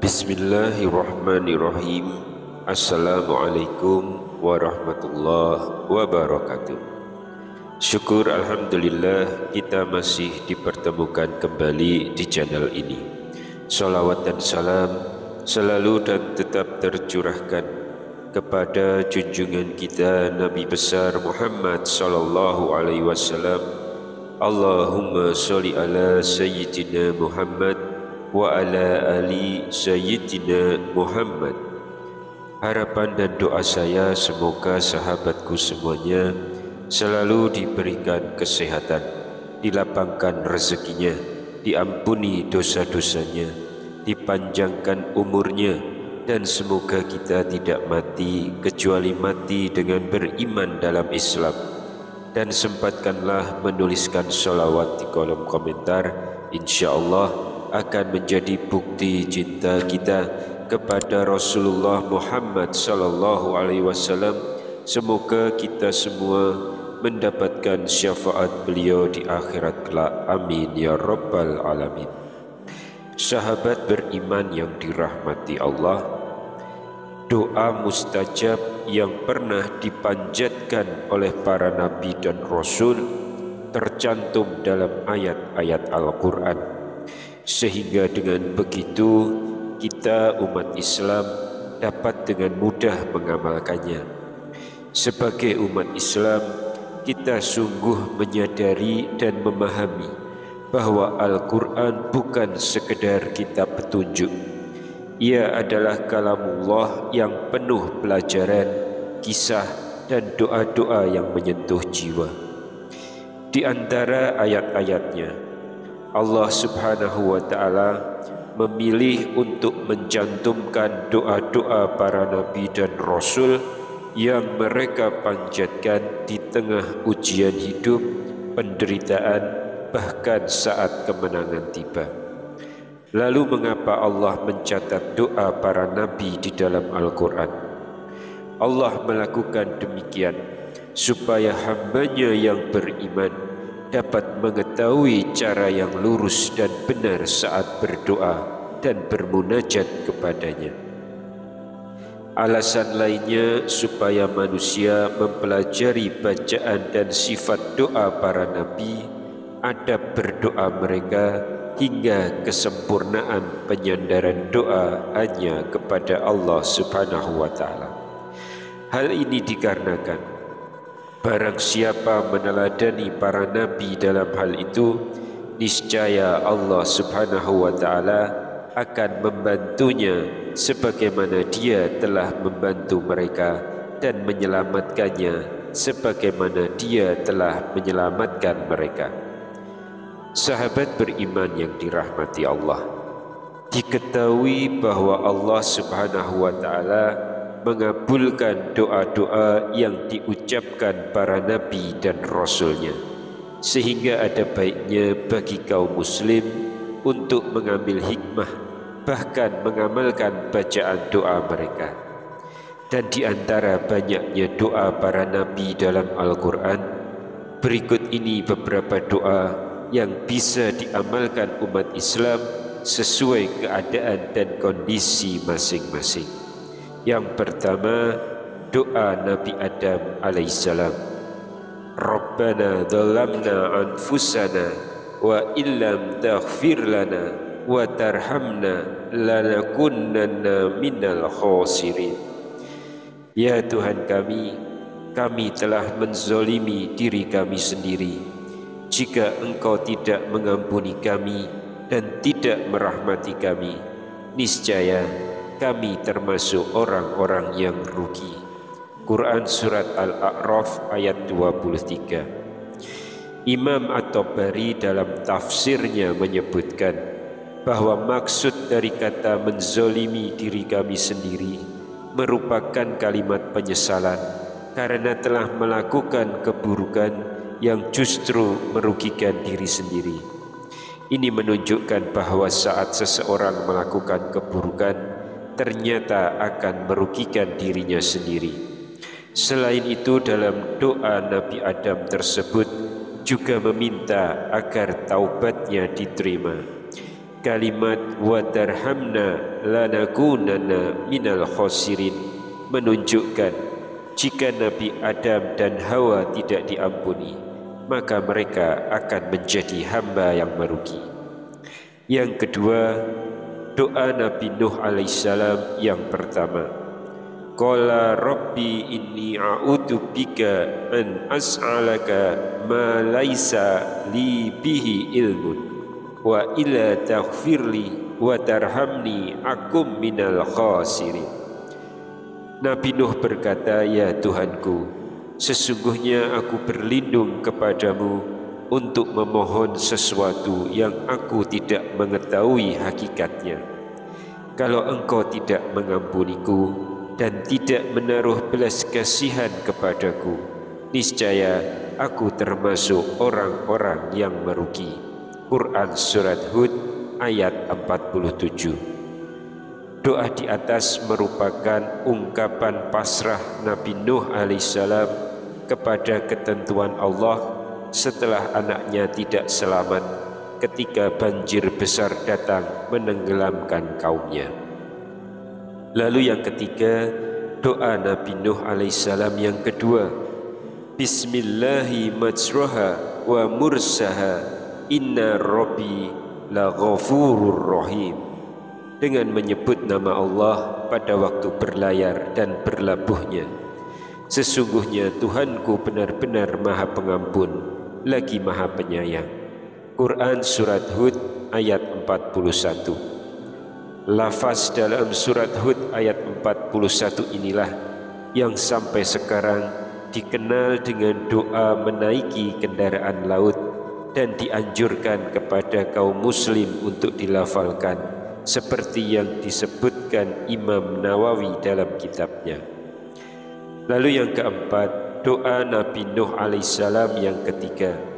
Bismillahirrahmanirrahim. Assalamualaikum warahmatullahi wabarakatuh. Syukur alhamdulillah kita masih dipertemukan kembali di channel ini. Salawat dan salam selalu dan tetap tercurahkan kepada junjungan kita Nabi besar Muhammad sallallahu alaihi wasallam. Allahumma sholli ala sayyidina Muhammad wa ala ali sayyidina Muhammad. Harapan dan doa saya semoga sahabatku semuanya selalu diberikan kesehatan, dilapangkan rezekinya, diampuni dosa-dosanya, dipanjangkan umurnya, dan semoga kita tidak mati kecuali mati dengan beriman dalam Islam. Dan sempatkanlah menuliskan sholawat di kolom komentar, insyaallah akan menjadi bukti cinta kita kepada Rasulullah Muhammad sallallahu alaihi wasallam. Semoga kita semua mendapatkan syafaat beliau di akhirat kelak. Amin ya rabbal alamin. Sahabat beriman yang dirahmati Allah, doa mustajab yang pernah dipanjatkan oleh para nabi dan rasul tercantum dalam ayat-ayat Al-Quran, sehingga dengan begitu kita umat Islam dapat dengan mudah mengamalkannya. Sebagai umat Islam, kita sungguh menyadari dan memahami bahwa Al-Quran bukan sekedar kitab petunjuk. Ia adalah kalamullah yang penuh pelajaran, kisah, dan doa-doa yang menyentuh jiwa. Di antara ayat-ayatnya, Allah subhanahu wa ta'ala memilih untuk mencantumkan doa-doa para nabi dan rasul yang mereka panjatkan di tengah ujian hidup, penderitaan, bahkan saat kemenangan tiba. Lalu mengapa Allah mencatat doa para nabi di dalam Al-Quran? Allah melakukan demikian supaya hambanya yang beriman dapat mengetahui cara yang lurus dan benar saat berdoa dan bermunajat kepadanya. Alasan lainnya supaya manusia mempelajari bacaan dan sifat doa para nabi, adab berdoa mereka, hingga kesempurnaan penyandaran doa hanya kepada Allah subhanahu wa ta'ala. Hal ini dikarenakan barang siapa meneladani para nabi dalam hal itu, niscaya Allah subhanahu wa ta'ala akan membantunya sebagaimana dia telah membantu mereka dan menyelamatkannya sebagaimana dia telah menyelamatkan mereka. Sahabat beriman yang dirahmati Allah, diketahui bahwa Allah subhanahu wa ta'ala mengabulkan doa-doa yang diucapkan para nabi dan rasulnya, sehingga ada baiknya bagi kaum muslim untuk mengambil hikmah, bahkan mengamalkan bacaan doa mereka. Dan di antara banyaknya doa para nabi dalam Al-Quran, berikut ini beberapa doa yang bisa diamalkan umat Islam sesuai keadaan dan kondisi masing-masing. Yang pertama, doa Nabi Adam alaihissalam. Rabbana dhalamna anfusana wa illam taghfir lana wa tarhamna lanakunanna minal khasirin. Ya Tuhan kami telah menzolimi diri kami sendiri. Jika Engkau tidak mengampuni kami dan tidak merahmati kami, niscaya kami termasuk orang-orang yang rugi. Quran Surat Al-A'raf ayat 23. Imam At-Tabari dalam tafsirnya menyebutkan bahwa maksud dari kata menzolimi diri kami sendiri merupakan kalimat penyesalan karena telah melakukan keburukan yang justru merugikan diri sendiri. Ini menunjukkan bahwa saat seseorang melakukan keburukan, ternyata akan merugikan dirinya sendiri. Selain itu, dalam doa Nabi Adam tersebut juga meminta agar taubatnya diterima. Kalimat wa tarhamna lanakunanna minal khosirin menunjukkan jika Nabi Adam dan Hawa tidak diampuni, maka mereka akan menjadi hamba yang merugi. Yang kedua, doa Nabi Nuh alaihissalam yang pertama. Qala rabbi inni a'udzu bika an as'alaka ma laisa li bihi ilmun wa illa taghfirli wa tarhamni akum minal khasirin. Nabi Nuh berkata, ya Tuhanku, sesungguhnya aku berlindung kepadamu untuk memohon sesuatu yang aku tidak mengetahui hakikatnya. Kalau Engkau tidak mengampuniku dan tidak menaruh belas kasihan kepadaku, niscaya aku termasuk orang-orang yang merugi. Quran Surat Hud ayat 47. Doa di atas merupakan ungkapan pasrah Nabi Nuh alaihissalam kepada ketentuan Allah setelah anaknya tidak selamat ketika banjir besar datang menenggelamkan kaumnya. Lalu yang ketiga, doa Nabi Nuh alaihissalam yang kedua. Bismillahi majraha wa mursaha inna rabbi la ghafurur rahim. Dengan menyebut nama Allah pada waktu berlayar dan berlabuhnya. Sesungguhnya Tuhanku benar-benar Maha Pengampun lagi Maha Penyayang. Quran Surat Hud ayat 41. Lafaz dalam Surat Hud ayat 41 inilah yang sampai sekarang dikenal dengan doa menaiki kendaraan laut dan dianjurkan kepada kaum muslim untuk dilafalkan seperti yang disebutkan Imam Nawawi dalam kitabnya. Lalu yang keempat, doa Nabi Nuh alaihissalam yang ketiga.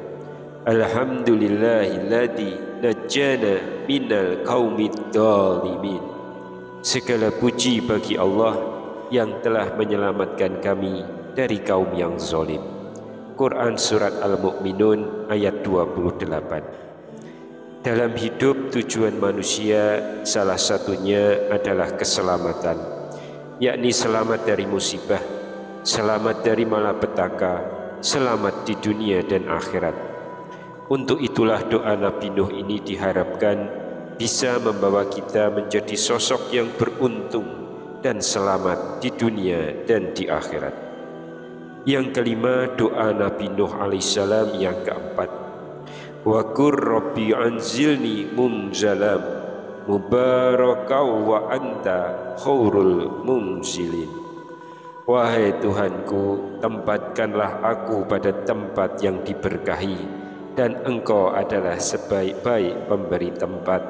Alhamdulillahilladzi najjana minal qaumid dhalimin. Segala puji bagi Allah yang telah menyelamatkan kami dari kaum yang zalim. Quran Surat Al-Mu'minun ayat 28. Dalam hidup tujuan manusia salah satunya adalah keselamatan, yakni selamat dari musibah, selamat dari malapetaka, selamat di dunia dan akhirat. Untuk itulah doa Nabi Nuh ini diharapkan bisa membawa kita menjadi sosok yang beruntung dan selamat di dunia dan di akhirat. Yang kelima, doa Nabi Nuh alaihissalam yang keempat. Wa qur rabbi anzilni munzalam mubarakau wa anta khairul munzilin. Wahai Tuhanku, tempatkanlah aku pada tempat yang diberkahi dan Engkau adalah sebaik-baik pemberi tempat.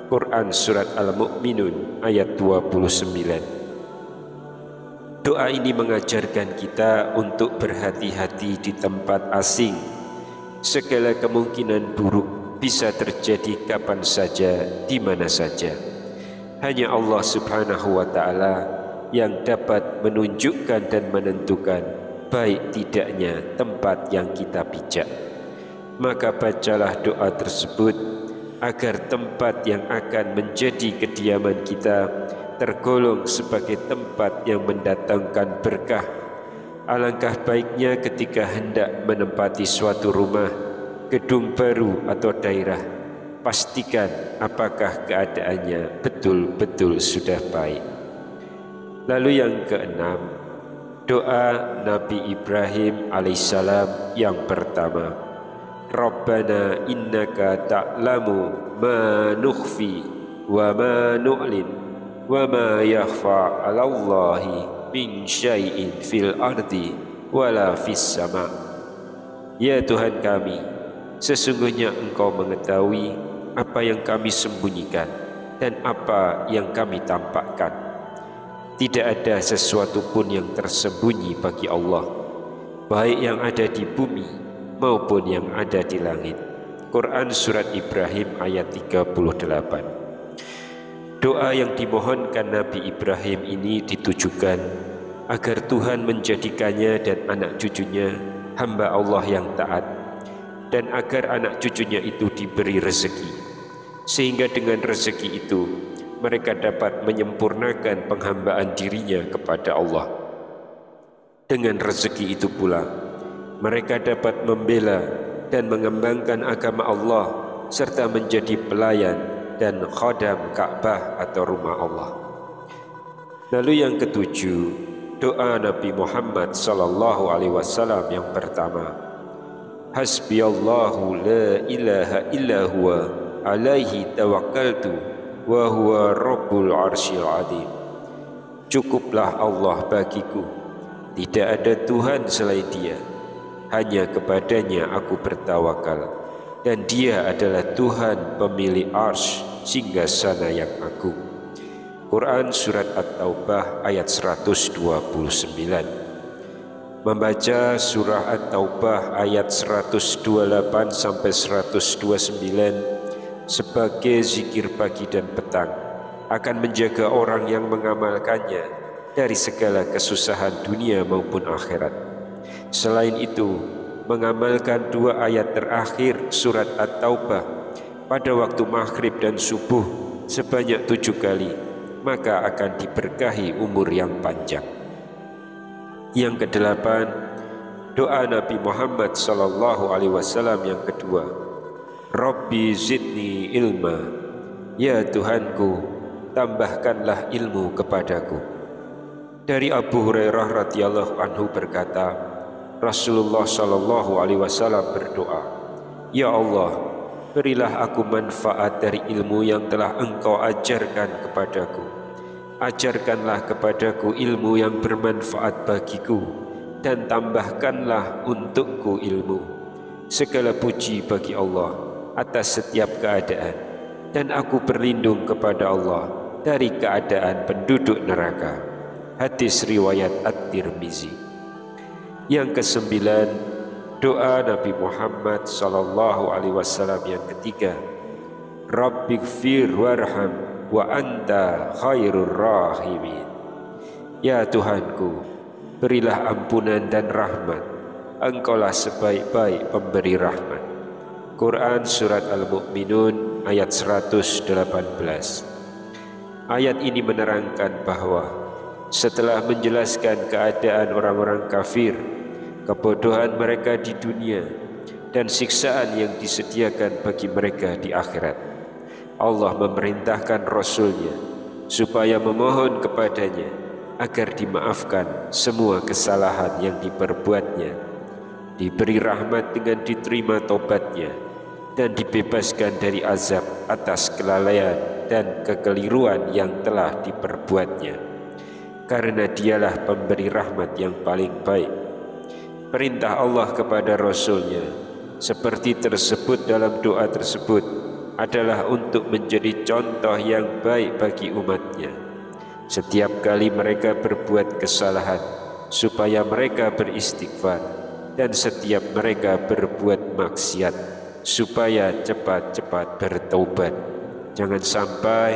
Quran Surat Al-Mu'minun ayat 29. Doa ini mengajarkan kita untuk berhati-hati di tempat asing. Segala kemungkinan buruk bisa terjadi kapan saja, di mana saja. Hanya Allah Subhanahu wa Ta'ala yang dapat menunjukkan dan menentukan baik tidaknya tempat yang kita pijak. Maka bacalah doa tersebut agar tempat yang akan menjadi kediaman kita tergolong sebagai tempat yang mendatangkan berkah. Alangkah baiknya ketika hendak menempati suatu rumah, gedung baru atau daerah, pastikan apakah keadaannya betul-betul sudah baik. Lalu yang keenam, doa Nabi Ibrahim alaihissalam yang pertama. Rabbana innaka ta'lamu ma nukhfi wa ma nu'lin wa ma yakhfa 'alallahi min syai'in fil ardi wala fis sama. Ya Tuhan kami, sesungguhnya Engkau mengetahui apa yang kami sembunyikan dan apa yang kami tampakkan. Tidak ada sesuatu pun yang tersembunyi bagi Allah, baik yang ada di bumi maupun yang ada di langit. Quran Surat Ibrahim ayat 38. Doa yang dimohonkan Nabi Ibrahim ini ditujukan agar Tuhan menjadikannya dan anak cucunya hamba Allah yang taat, dan agar anak cucunya itu diberi rezeki, sehingga dengan rezeki itu mereka dapat menyempurnakan penghambaan dirinya kepada Allah. Dengan rezeki itu pula mereka dapat membela dan mengembangkan agama Allah serta menjadi pelayan dan khodam Ka'bah atau rumah Allah. Lalu yang ketujuh, doa Nabi Muhammad sallallahu alaihi wasallam yang pertama, Hasbiyallahu la ilaha illa huwa alaihi tawakkaltu wa huwa rabbul arsyil azim. Cukuplah Allah bagiku, tidak ada Tuhan selain Dia, hanya kepadanya aku bertawakal, dan Dia adalah Tuhan pemilik arsy singgasana yang agung. Quran Surat At-Taubah ayat 129. Membaca surah At-Taubah ayat 128 sampai 129 sebagai zikir pagi dan petang akan menjaga orang yang mengamalkannya dari segala kesusahan dunia maupun akhirat. Selain itu, mengamalkan dua ayat terakhir surat At-Taubah pada waktu maghrib dan subuh sebanyak 7 kali, maka akan diberkahi umur yang panjang. Yang kedelapan, doa Nabi Muhammad sallallahu alaihi wasallam yang kedua, Rabbi zidni ilma, ya Tuhanku, tambahkanlah ilmu kepadaku. Dari Abu Hurairah radhiyallahu anhu berkata, Rasulullah sallallahu alaihi wasallam berdoa, Ya Allah, berilah aku manfaat dari ilmu yang telah Engkau ajarkan kepadaku. Ajarkanlah kepadaku ilmu yang bermanfaat bagiku, dan tambahkanlah untukku ilmu. Segala puji bagi Allah atas setiap keadaan, dan aku berlindung kepada Allah dari keadaan penduduk neraka. Hadis riwayat At-Tirmizi. Yang kesembilan, doa Nabi Muhammad sallallahu alaihi wasallam yang ketiga, Rabbighfir warham wa anta khairur rahimin. Ya Tuhanku, berilah ampunan dan rahmat, Engkaulah sebaik-baik pemberi rahmat. Quran Surat Al-Mu'minun ayat 118. Ayat ini menerangkan bahwa setelah menjelaskan keadaan orang-orang kafir, kebodohan mereka di dunia, dan siksaan yang disediakan bagi mereka di akhirat, Allah memerintahkan Rasul-Nya supaya memohon kepadanya agar dimaafkan semua kesalahan yang diperbuatnya, diberi rahmat dengan diterima tobatnya, dan dibebaskan dari azab atas kelalaian dan kekeliruan yang telah diperbuatnya, karena Dialah pemberi rahmat yang paling baik. Perintah Allah kepada Rasul-Nya seperti tersebut dalam doa tersebut adalah untuk menjadi contoh yang baik bagi umatnya. Setiap kali mereka berbuat kesalahan, supaya mereka beristighfar, dan setiap mereka berbuat maksiat, supaya cepat-cepat bertaubat. Jangan sampai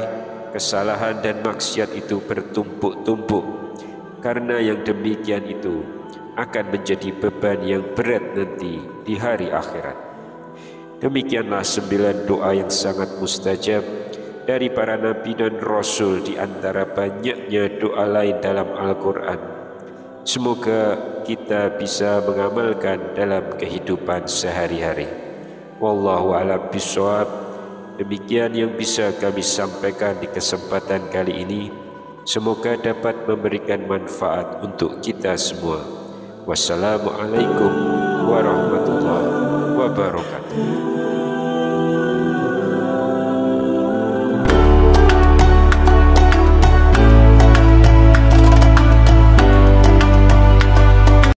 kesalahan dan maksiat itu bertumpuk-tumpuk, karena yang demikian itu akan menjadi beban yang berat nanti di hari akhirat. Demikianlah 9 doa yang sangat mustajab dari para nabi dan rasul di antara banyaknya doa lain dalam Al-Quran. Semoga kita bisa mengamalkan dalam kehidupan sehari-hari. Wallahu a'lam bishawab. Demikian yang bisa kami sampaikan di kesempatan kali ini. Semoga dapat memberikan manfaat untuk kita semua. Wassalamualaikum warahmatullahi wabarakatuh.